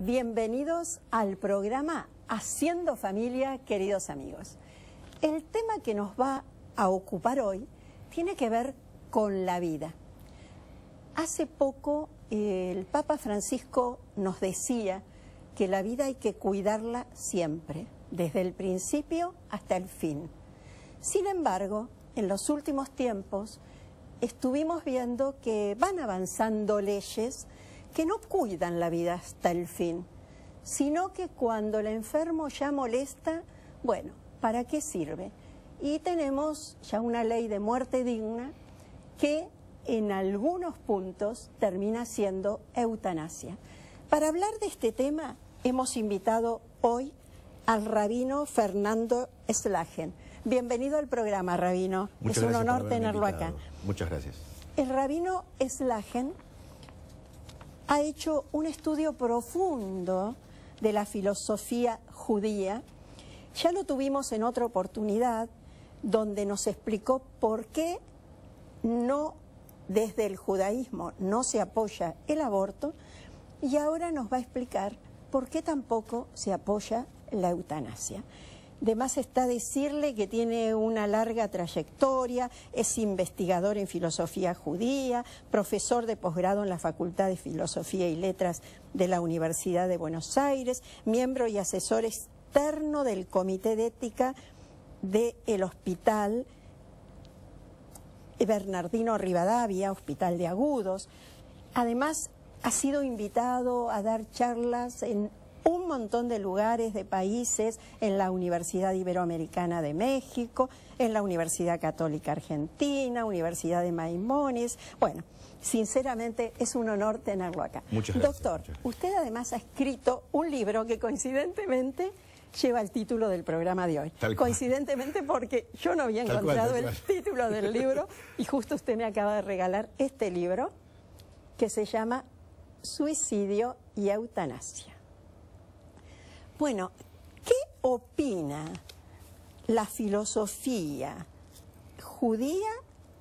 Bienvenidos al programa Haciendo Familia, queridos amigos. El tema que nos va a ocupar hoy tiene que ver con la vida. Hace poco el Papa Francisco nos decía que la vida hay que cuidarla siempre, desde el principio hasta el fin. Sin embargo, en los últimos tiempos estuvimos viendo que van avanzando leyes que no cuidan la vida hasta el fin, sino que cuando el enfermo ya molesta, bueno, ¿para qué sirve? Y tenemos ya una ley de muerte digna que en algunos puntos termina siendo eutanasia. Para hablar de este tema hemos invitado hoy al rabino Fernando Slagen. Bienvenido al programa, rabino. Muchas es un gracias honor tenerlo acá. Muchas gracias. El rabino Slagen ha hecho un estudio profundo de la filosofía judía. Ya lo tuvimos en otra oportunidad, donde nos explicó por qué no, desde el judaísmo, no se apoya el aborto, y ahora nos va a explicar por qué tampoco se apoya la eutanasia. De más está decirle que tiene una larga trayectoria, es investigador en filosofía judía, profesor de posgrado en la Facultad de Filosofía y Letras de la Universidad de Buenos Aires, miembro y asesor externo del Comité de Ética del Hospital Bernardino Rivadavia, Hospital de Agudos. Además, ha sido invitado a dar charlas en un montón de lugares, de países, en la Universidad Iberoamericana de México, en la Universidad Católica Argentina, Universidad de Maimónides. Bueno, sinceramente es un honor tenerlo acá. Muchas gracias. Doctor, usted además ha escrito un libro que coincidentemente lleva el título del programa de hoy. Coincidentemente porque yo no había encontrado el título del libro y justo usted me acaba de regalar este libro que se llama Suicidio y Eutanasia. Bueno, ¿qué opina la filosofía judía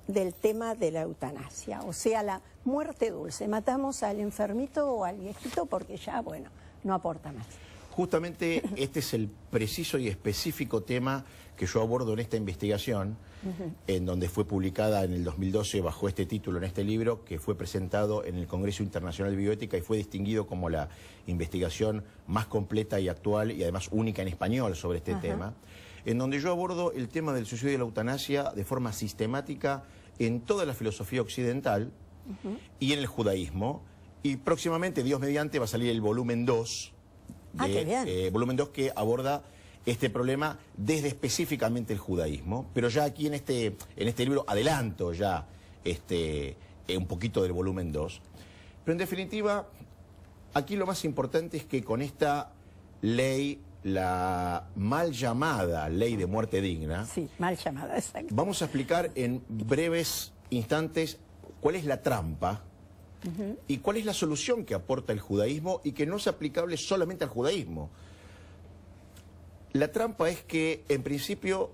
del tema de la eutanasia? O sea, la muerte dulce. Matamos al enfermito o al viejito porque ya, bueno, no aporta más. Justamente este es el preciso y específico tema que yo abordo en esta investigación, en donde fue publicada en el 2012 bajo este título en este libro, que fue presentado en el Congreso Internacional de Bioética y fue distinguido como la investigación más completa y actual y además única en español sobre este tema, en donde yo abordo el tema del suicidio y la eutanasia de forma sistemática en toda la filosofía occidental y en el judaísmo, y próximamente, Dios mediante, va a salir el volumen 2, volumen 2 que aborda este problema desde específicamente el judaísmo, pero ya aquí en este libro adelanto ya un poquito del volumen 2. Pero en definitiva, aquí lo más importante es que con esta ley, la mal llamada ley de muerte digna, sí, mal llamada, exacto, vamos a explicar en breves instantes cuál es la trampa y cuál es la solución que aporta el judaísmo y que no es aplicable solamente al judaísmo. La trampa es que, en principio,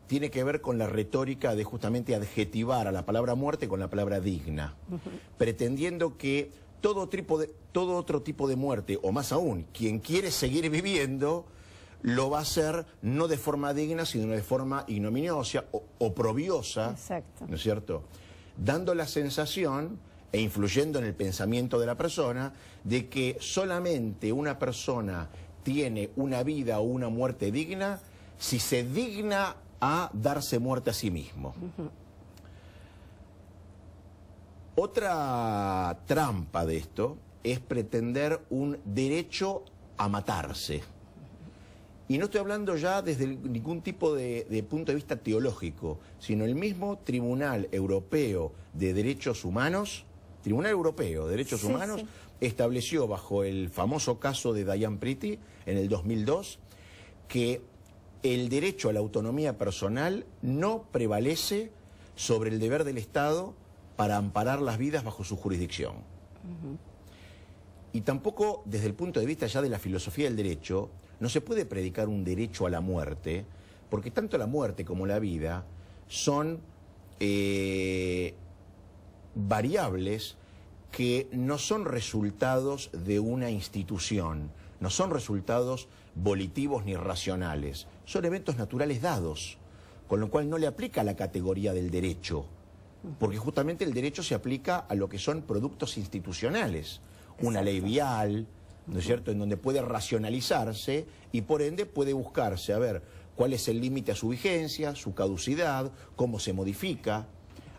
tiene que ver con la retórica de justamente adjetivar a la palabra muerte con la palabra digna, pretendiendo que todo otro tipo de muerte, o más aún, quien quiere seguir viviendo, lo va a hacer no de forma digna, sino de forma ignominiosa o oprobiosa, ¿no es cierto? Dando la sensación e influyendo en el pensamiento de la persona de que solamente una persona tiene una vida o una muerte digna si se digna a darse muerte a sí mismo. Otra trampa de esto es pretender un derecho a matarse. Y no estoy hablando ya desde ningún tipo de punto de vista teológico, sino el mismo Tribunal Europeo de Derechos Humanos, Tribunal Europeo de Derechos Humanos, estableció bajo el famoso caso de Diane Pretty en el 2002 que el derecho a la autonomía personal no prevalece sobre el deber del Estado para amparar las vidas bajo su jurisdicción. Y tampoco desde el punto de vista ya de la filosofía del derecho no se puede predicar un derecho a la muerte, porque tanto la muerte como la vida son variables que no son resultados de una institución, no son resultados volitivos ni racionales, son eventos naturales dados, con lo cual no le aplica la categoría del derecho, porque justamente el derecho se aplica a lo que son productos institucionales, una ley vial, ¿no es cierto?, en donde puede racionalizarse y por ende puede buscarse a ver cuál es el límite a su vigencia, su caducidad, cómo se modifica.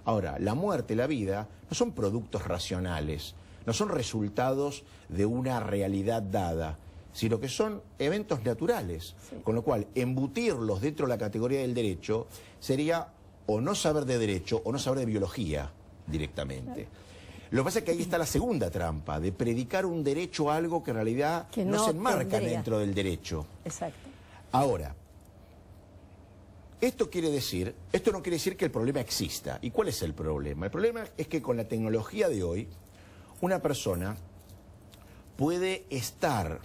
Ahora, la muerte, la vida, no son productos racionales, no son resultados de una realidad dada, sino que son eventos naturales, con lo cual embutirlos dentro de la categoría del derecho sería o no saber de derecho o no saber de biología directamente. Lo que pasa es que ahí está la segunda trampa, de predicar un derecho a algo que en realidad que no se enmarca tendría dentro del derecho. Exacto. Ahora, esto no quiere decir que el problema exista. ¿Y cuál es el problema? El problema es que con la tecnología de hoy, una persona puede estar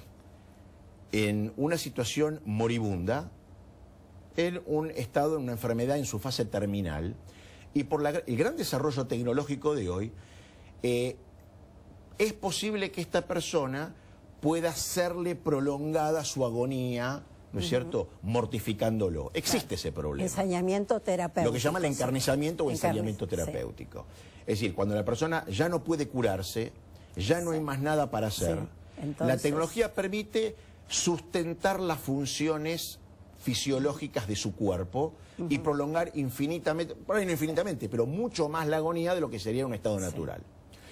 en una situación moribunda, en un estado, en una enfermedad en su fase terminal, y por el gran desarrollo tecnológico de hoy, es posible que esta persona pueda hacerle prolongada su agonía, ¿no es cierto?, mortificándolo. Existe ese problema. Ensañamiento terapéutico. Lo que llama el encarnizamiento o ensañamiento terapéutico. Es decir, cuando la persona ya no puede curarse, ya no hay más nada para hacer, entonces, la tecnología permite sustentar las funciones fisiológicas de su cuerpo y prolongar infinitamente, por ahí no infinitamente, pero mucho más la agonía de lo que sería un estado natural.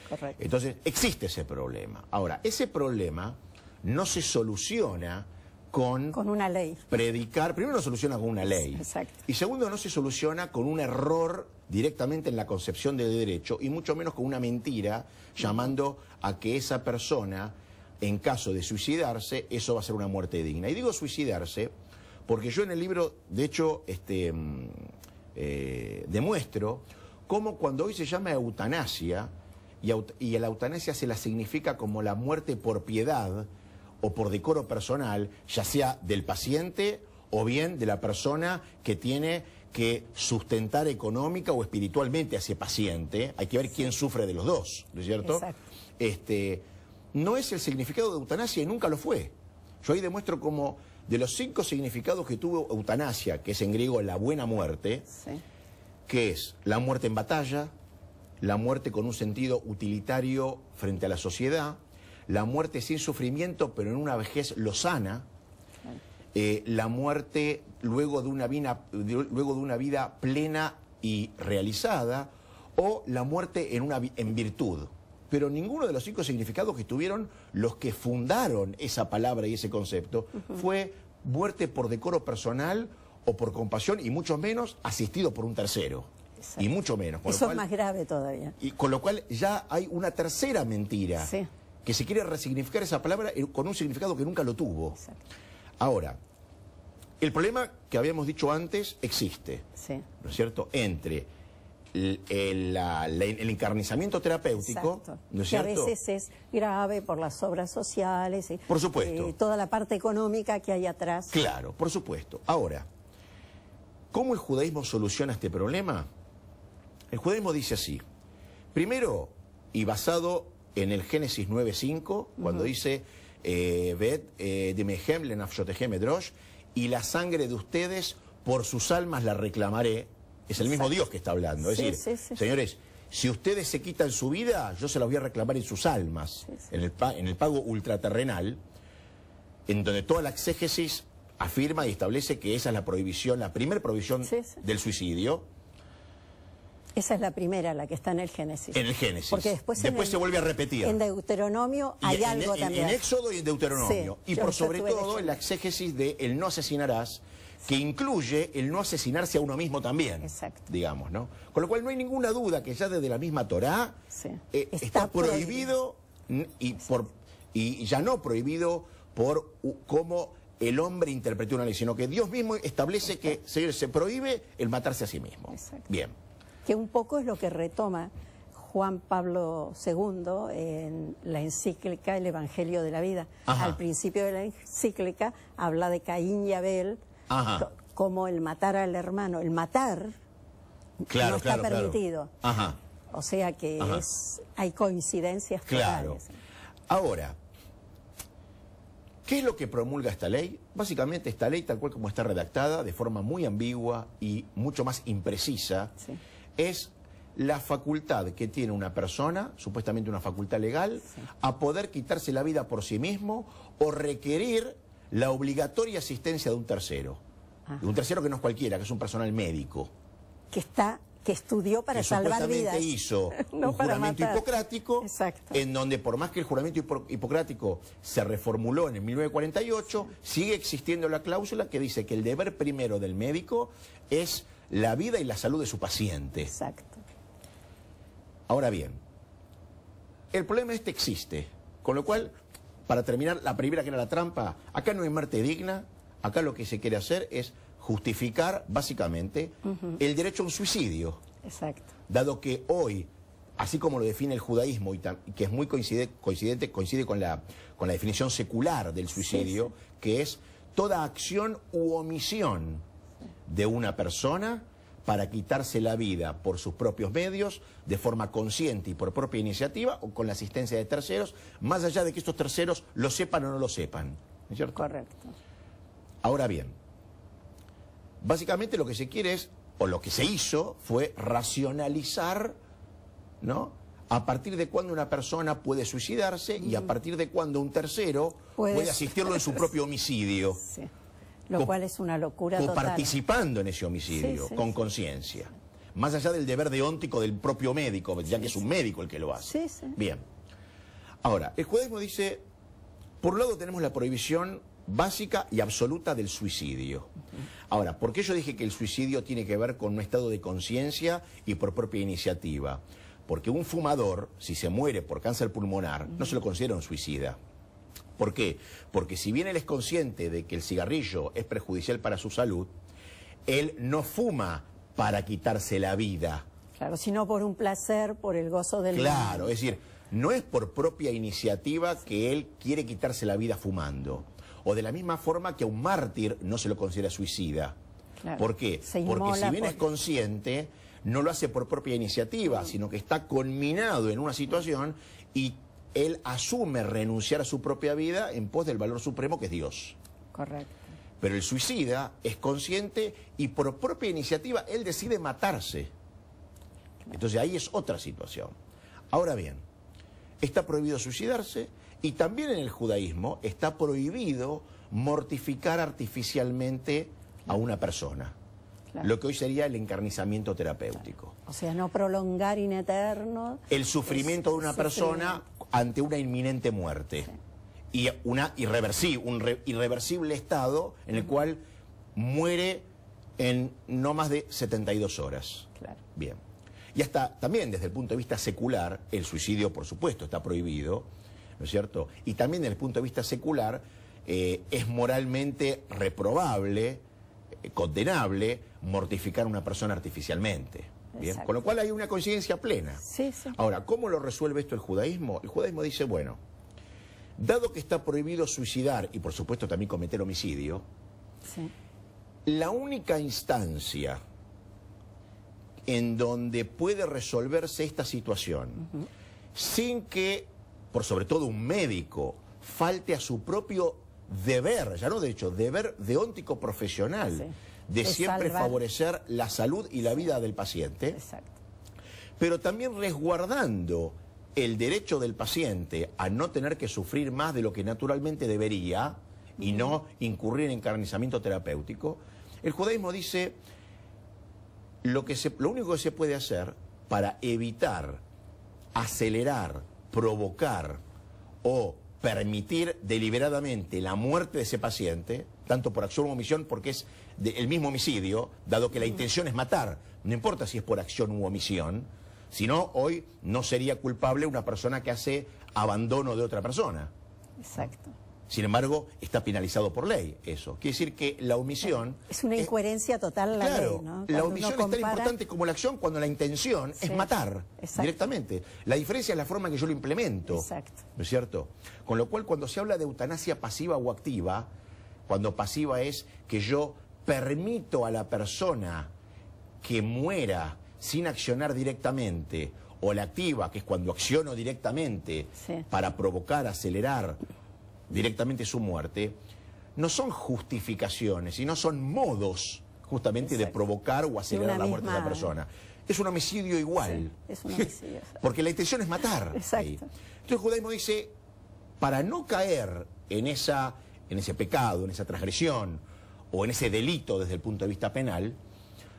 Correcto. Entonces, existe ese problema. Ahora, ese problema no se soluciona con una ley. Predicar, primero no soluciona con una ley. Exacto. Y segundo, no se soluciona con un error directamente en la concepción del derecho y mucho menos con una mentira llamando a que esa persona, en caso de suicidarse, eso va a ser una muerte digna. Y digo suicidarse porque yo en el libro, de hecho, demuestro cómo cuando hoy se llama eutanasia, y a la eutanasia se la significa como la muerte por piedad o por decoro personal, ya sea del paciente o bien de la persona que tiene que sustentar económica o espiritualmente a ese paciente. Hay que ver quién sufre de los dos, ¿no es cierto? Exacto. No es el significado de eutanasia y nunca lo fue. Yo ahí demuestro como de los 5 significados que tuvo eutanasia, que es en griego la buena muerte, que es la muerte en batalla, la muerte con un sentido utilitario frente a la sociedad, la muerte sin sufrimiento pero en una vejez lozana, la muerte luego de una vida plena y realizada, o la muerte en virtud. Pero ninguno de los 5 significados que tuvieron los que fundaron esa palabra y ese concepto fue muerte por decoro personal o por compasión, y mucho menos asistido por un tercero. Exacto. Y mucho menos. Eso es más grave todavía. Y con lo cual ya hay una tercera mentira, que se quiere resignificar esa palabra con un significado que nunca lo tuvo. Exacto. Ahora, el problema que habíamos dicho antes existe, ¿no es cierto?, entre el encarnizamiento terapéutico, ¿no es cierto?, que a veces es grave por las obras sociales, por supuesto, toda la parte económica que hay atrás. Claro, por supuesto. Ahora, ¿cómo el judaísmo soluciona este problema? El judaísmo dice así, primero, y basado en el Génesis 9:5, cuando dice Ved demehem lenafshotehem edrosh, y la sangre de ustedes por sus almas la reclamaré. Es el mismo Dios que está hablando. Es decir, señores, si ustedes se quitan su vida, yo se la voy a reclamar en sus almas, en el pago ultraterrenal, en donde toda la exégesis afirma y establece que esa es la prohibición, la primera prohibición del suicidio. Esa es la primera, la que está en el Génesis. En el Génesis. Porque después se vuelve a repetir. En Deuteronomio hay algo también. En Éxodo y en Deuteronomio. Y por sobre todo en la exégesis de el no asesinarás, que incluye el no asesinarse a uno mismo también. Exacto. Digamos, ¿no? Con lo cual no hay ninguna duda que ya desde la misma Torá está prohibido, y ya no prohibido por cómo el hombre interpretó una ley, sino que Dios mismo establece que se prohíbe el matarse a sí mismo. Exacto. Bien. Que un poco es lo que retoma Juan Pablo II en la encíclica El Evangelio de la Vida. Al principio de la encíclica habla de Caín y Abel, como el matar al hermano. El matar no está permitido. O sea que hay coincidencias claro. totales. Ahora, ¿qué es lo que promulga esta ley? Básicamente esta ley, tal cual como está redactada, de forma muy ambigua y mucho más imprecisa, es la facultad que tiene una persona, supuestamente una facultad legal, a poder quitarse la vida por sí mismo o requerir la obligatoria asistencia de un tercero. De un tercero que no es cualquiera, que es un personal médico. Que estudió para salvar vidas. Hizo no un para juramento matar. hipocrático, en donde por más que el juramento hipocrático se reformuló en el 1948, sigue existiendo la cláusula que dice que el deber primero del médico es la vida y la salud de su paciente. Exacto. Ahora bien, el problema existe, con lo cual, para terminar, la primera que era la trampa, acá no hay muerte digna, acá lo que se quiere hacer es justificar, básicamente, el derecho a un suicidio. Exacto. Dado que hoy, así como lo define el judaísmo, y que es muy coincide con la definición secular del suicidio, que es toda acción u omisión de una persona para quitarse la vida por sus propios medios, de forma consciente y por propia iniciativa, o con la asistencia de terceros, más allá de que estos terceros lo sepan o no lo sepan. ¿No es cierto? Correcto. Ahora bien, básicamente lo que se quiere es, o lo que se hizo, fue racionalizar, ¿no?, a partir de cuándo una persona puede suicidarse y a partir de cuándo un tercero puede asistirlo en su propio homicidio. Sí. Lo cual es una locura total. Participando en ese homicidio, con conciencia. Más allá del deber deóntico del propio médico, ya que es un médico el que lo hace. Bien. Ahora, el judaísmo dice, por un lado tenemos la prohibición básica y absoluta del suicidio. Ahora, ¿por qué yo dije que el suicidio tiene que ver con un estado de conciencia y por propia iniciativa? Porque un fumador, si se muere por cáncer pulmonar, no se lo considera un suicida. ¿Por qué? Porque si bien él es consciente de que el cigarrillo es perjudicial para su salud, él no fuma para quitarse la vida. Claro, sino por un placer, por el gozo del mundo. Claro, es decir, no es por propia iniciativa que él quiere quitarse la vida fumando. O de la misma forma que a un mártir no se lo considera suicida. Claro. ¿Por qué? Porque si bien es consciente, no lo hace por propia iniciativa, sino que está conminado en una situación y él asume renunciar a su propia vida en pos del valor supremo que es Dios. Correcto. Pero el suicida es consciente y por propia iniciativa él decide matarse. Entonces ahí es otra situación. Ahora bien, está prohibido suicidarse y también en el judaísmo está prohibido mortificar artificialmente a una persona. Claro. Lo que hoy sería el encarnizamiento terapéutico. Claro. O sea, no prolongar in eterno el sufrimiento de una persona ante una inminente muerte. Y un irreversible estado en el cual muere en no más de 72 horas. Claro. Bien. Y hasta también desde el punto de vista secular, el suicidio por supuesto está prohibido, ¿no es cierto? Y también desde el punto de vista secular es moralmente reprobable, condenable, mortificar a una persona artificialmente. ¿Bien? Con lo cual hay una coincidencia plena. Ahora, ¿cómo lo resuelve esto el judaísmo? El judaísmo dice, bueno, dado que está prohibido suicidar y por supuesto también cometer homicidio, la única instancia en donde puede resolverse esta situación sin que, por sobre todo un médico, falte a su propio deber, ya no de hecho, deber deóntico profesional, de siempre favorecer la salud y la vida del paciente, pero también resguardando el derecho del paciente a no tener que sufrir más de lo que naturalmente debería y no incurrir en encarnizamiento terapéutico. El judaísmo dice lo único que se puede hacer para evitar, acelerar, provocar o permitir deliberadamente la muerte de ese paciente, tanto por acción o omisión, porque es el mismo homicidio, dado que la intención es matar, no importa si es por acción u omisión, sino hoy no sería culpable una persona que hace abandono de otra persona. Exacto. Sin embargo, está penalizado por ley eso. Quiere decir que la omisión... Es una incoherencia total la ley, ¿no? La omisión es tan importante como la acción cuando la intención es matar directamente. La diferencia es la forma en que yo lo implemento. ¿No es cierto? Con lo cual, cuando se habla de eutanasia pasiva o activa, cuando pasiva es que yo permito a la persona que muera sin accionar directamente o la activa, que es cuando acciono directamente para provocar, acelerar directamente su muerte, no son justificaciones, sino son modos justamente de provocar o acelerar la muerte de esa persona. Es un homicidio igual. Sí, es un homicidio. Porque la intención es matar. Exacto. Ahí. Entonces el judaísmo dice, para no caer en ese pecado, en esa transgresión o en ese delito desde el punto de vista penal,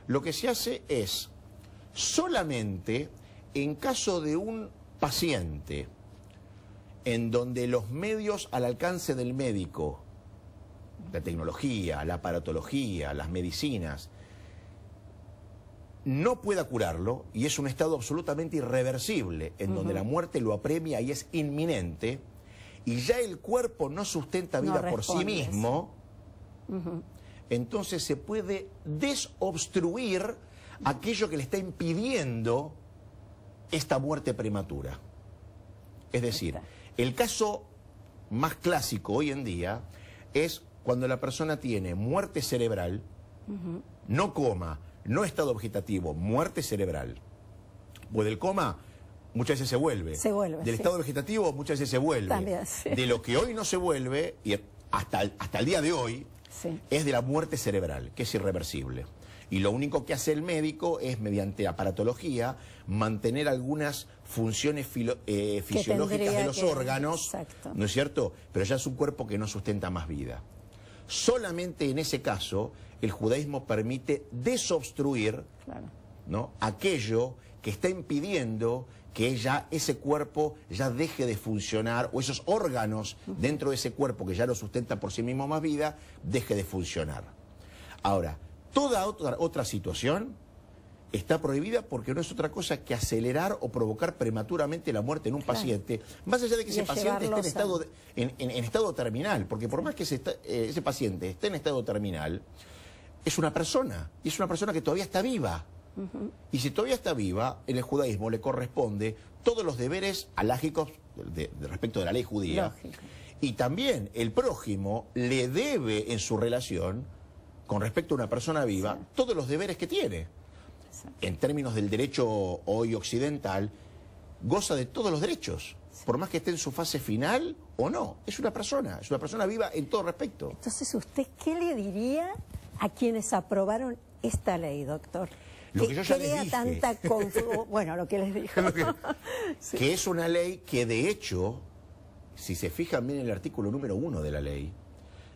lo que se hace es solamente en caso de un paciente en donde los medios al alcance del médico, la tecnología, la aparatología, las medicinas, no pueda curarlo, y es un estado absolutamente irreversible, en donde la muerte lo apremia y es inminente, y ya el cuerpo no sustenta vida por sí mismo, entonces se puede desobstruir aquello que le está impidiendo esta muerte prematura. Es decir, el caso más clásico hoy en día es cuando la persona tiene muerte cerebral, no coma, no estado vegetativo, muerte cerebral. Pues del coma muchas veces se vuelve. Del estado vegetativo muchas veces se vuelve. También, sí. De lo que hoy no se vuelve, y hasta el día de hoy, es de la muerte cerebral, que es irreversible. Y lo único que hace el médico es, mediante aparatología, mantener algunas funciones fisiológicas de los órganos, ¿no es cierto? Pero ya es un cuerpo que no sustenta más vida. Solamente en ese caso, el judaísmo permite desobstruir, ¿no?, aquello que está impidiendo que ese cuerpo ya deje de funcionar, o esos órganos dentro de ese cuerpo que ya lo sustenta por sí mismo más vida, deje de funcionar. Ahora, toda otra situación está prohibida porque no es otra cosa que acelerar o provocar prematuramente la muerte en un paciente, más allá de que ese paciente esté en estado terminal, porque por más que ese paciente esté en estado terminal, es una persona, y es una persona que todavía está viva. Y si todavía está viva, en el judaísmo le corresponde todos los deberes alágicos respecto de la ley judía. Y también el prójimo le debe en su relación, con respecto a una persona viva, todos los deberes que tiene. En términos del derecho hoy occidental, goza de todos los derechos, por más que esté en su fase final o no. Es una persona viva en todo respecto. Entonces, ¿usted qué le diría a quienes aprobaron esta ley, doctor? Lo que yo ya les dije. Bueno, lo que les dijo. Que es una ley que, de hecho, si se fijan bien en el artículo número 1 de la ley,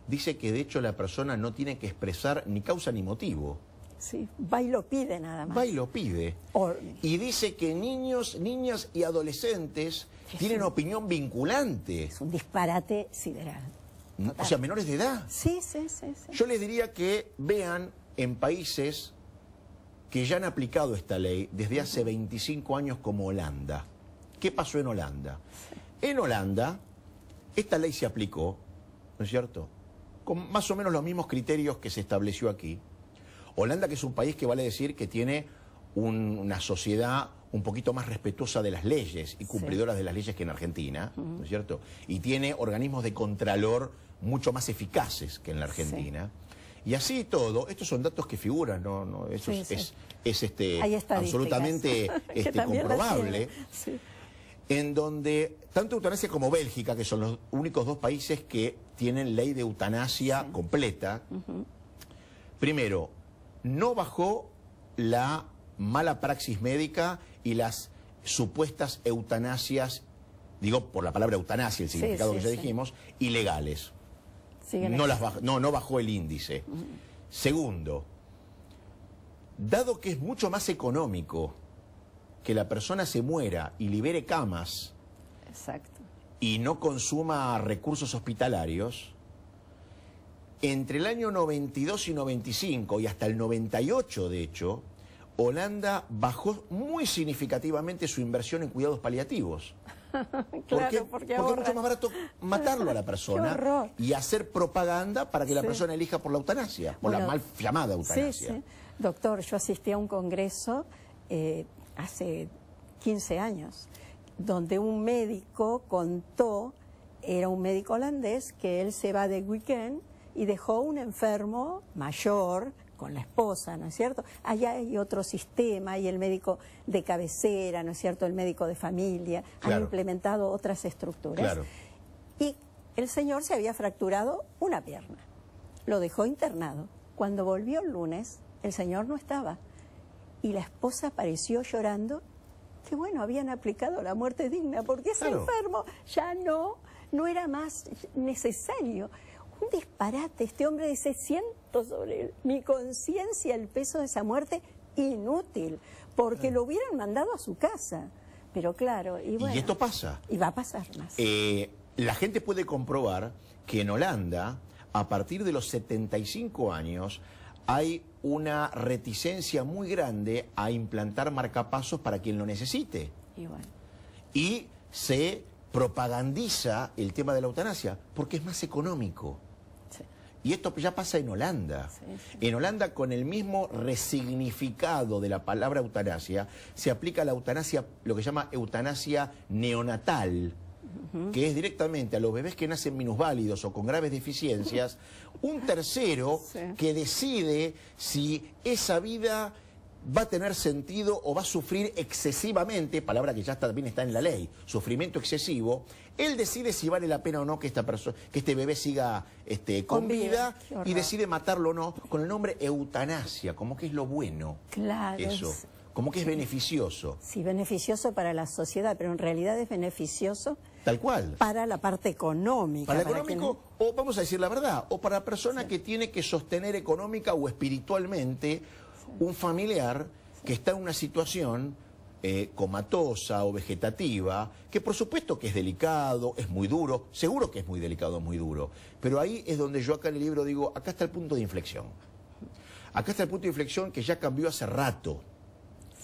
dice que, de hecho, la persona no tiene que expresar ni causa ni motivo. Sí, va y lo pide nada más. Va y lo pide. Y dice que niños, niñas y adolescentes tienen opinión vinculante. Es un disparate sideral. O sea, menores de edad. Sí. Yo les diría que vean en países que ya han aplicado esta ley desde hace 25 años, como Holanda. ¿Qué pasó en Holanda? En Holanda, esta ley se aplicó, ¿no es cierto?, con más o menos los mismos criterios que se estableció aquí. Holanda, que es un país que vale decir que tiene una sociedad un poquito más respetuosa de las leyes y cumplidora de las leyes que en Argentina, ¿no es cierto? Y tiene organismos de contralor mucho más eficaces que en la Argentina. Y así todo, estos son datos que figuran, ¿no? Eso es absolutamente comprobable. En donde tanto eutanasia como Bélgica, que son los únicos dos países que tienen ley de eutanasia completa, primero, no bajó la mala praxis médica y las supuestas eutanasias, digo por la palabra eutanasia, el significado que ya dijimos, ilegales. No bajó el índice. Segundo, dado que es mucho más económico que la persona se muera y libere camas y no consuma recursos hospitalarios, entre el año 92 y 95 y hasta el 98, de hecho, Holanda bajó muy significativamente su inversión en cuidados paliativos. Porque es mucho más barato matarlo a la persona y hacer propaganda para que la persona elija por la eutanasia, por la mal llamada eutanasia. Doctor, yo asistí a un congreso hace 15 años, donde un médico contó, era un médico holandés, que él se va de weekend y dejó un enfermo mayor, con la esposa, ¿no es cierto? Allá hay otro sistema, hay el médico de cabecera, ¿no es cierto?, el médico de familia, Claro. han implementado otras estructuras. Claro. Y el señor se había fracturado una pierna, lo dejó internado. Cuando volvió el lunes, el señor no estaba. Y la esposa apareció llorando que, bueno, habían aplicado la muerte digna, porque ese Claro. enfermo ya no era más necesario. Un disparate. Este hombre dice, siento sobre mi conciencia el peso de esa muerte inútil, porque lo hubieran mandado a su casa. Pero claro, y bueno. Y esto pasa. Y va a pasar más. La gente puede comprobar que en Holanda, a partir de los 75 años, hay una reticencia muy grande a implantar marcapasos para quien lo necesite. Y bueno. Y se propagandiza el tema de la eutanasia, porque es más económico. Sí. Y esto ya pasa en Holanda. Sí, sí. En Holanda, con el mismo resignificado de la palabra eutanasia, se aplica la eutanasia, lo que se llama eutanasia neonatal, que es directamente a los bebés que nacen minusválidos o con graves deficiencias, un tercero Sí. que decide si esa vida va a tener sentido o va a sufrir excesivamente, palabra que ya también está en la ley, sufrimiento excesivo. Él decide si vale la pena o no que este bebé siga con vida, Qué horror. y decide matarlo o no, con el nombre eutanasia, como que es lo bueno. Claro. Eso, como que es beneficioso. Sí, beneficioso para la sociedad, pero en realidad es beneficioso Tal cual. para la parte económica. Para el para económico, o vamos a decir la verdad, o para la persona que tiene que sostener económica o espiritualmente un familiar que está en una situación comatosa o vegetativa, que por supuesto que es delicado, es muy duro, seguro que es muy delicado, muy duro, pero ahí es donde yo acá en el libro digo, acá está el punto de inflexión. Acá está el punto de inflexión que ya cambió hace rato,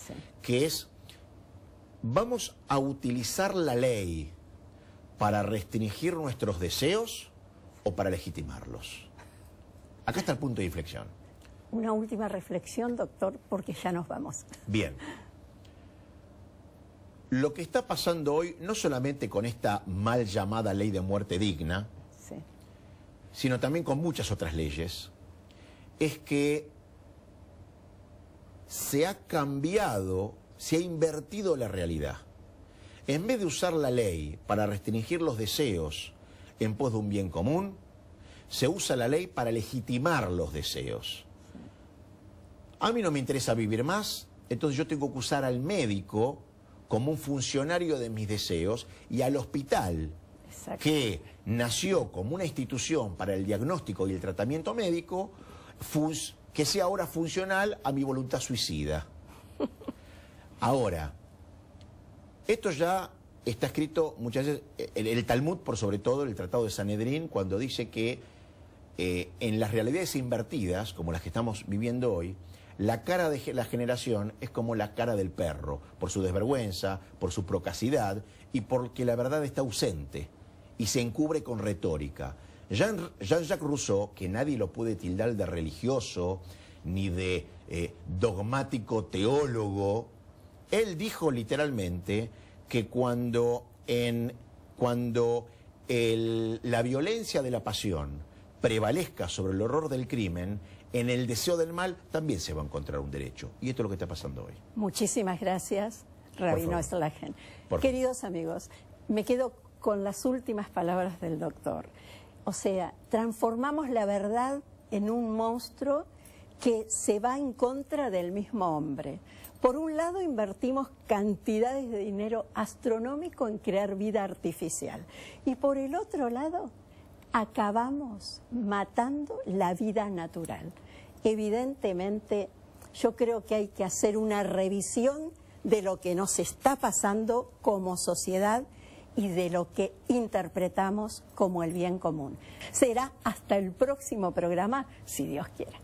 Sí. que es, vamos a utilizar la ley para restringir nuestros deseos o para legitimarlos. Acá está el punto de inflexión. Una última reflexión, doctor, porque ya nos vamos. Bien. Lo que está pasando hoy, no solamente con esta mal llamada ley de muerte digna, Sí. sino también con muchas otras leyes, es que se ha cambiado, se ha invertido la realidad. En vez de usar la ley para restringir los deseos en pos de un bien común, se usa la ley para legitimar los deseos. A mí no me interesa vivir más, entonces yo tengo que usar al médico como un funcionario de mis deseos y al hospital, Exacto. que nació como una institución para el diagnóstico y el tratamiento médico, que sea ahora funcional a mi voluntad suicida. Ahora, esto ya está escrito muchas veces, el Talmud, por sobre todo, el Tratado de Sanedrín, cuando dice que en las realidades invertidas, como las que estamos viviendo hoy, la cara de la generación es como la cara del perro, por su desvergüenza, por su procacidad y porque la verdad está ausente y se encubre con retórica. Jean-Jacques Rousseau, que nadie lo puede tildar de religioso ni de dogmático teólogo, él dijo literalmente que cuando la violencia de la pasión prevalezca sobre el horror del crimen, en el deseo del mal también se va a encontrar un derecho. Y esto es lo que está pasando hoy. Muchísimas gracias, Rabino Slagen. Queridos amigos, me quedo con las últimas palabras del doctor. O sea, transformamos la verdad en un monstruo que se va en contra del mismo hombre. Por un lado, invertimos cantidades de dinero astronómico en crear vida artificial. Y por el otro lado, acabamos matando la vida natural. Evidentemente, yo creo que hay que hacer una revisión de lo que nos está pasando como sociedad y de lo que interpretamos como el bien común. Será hasta el próximo programa, si Dios quiere.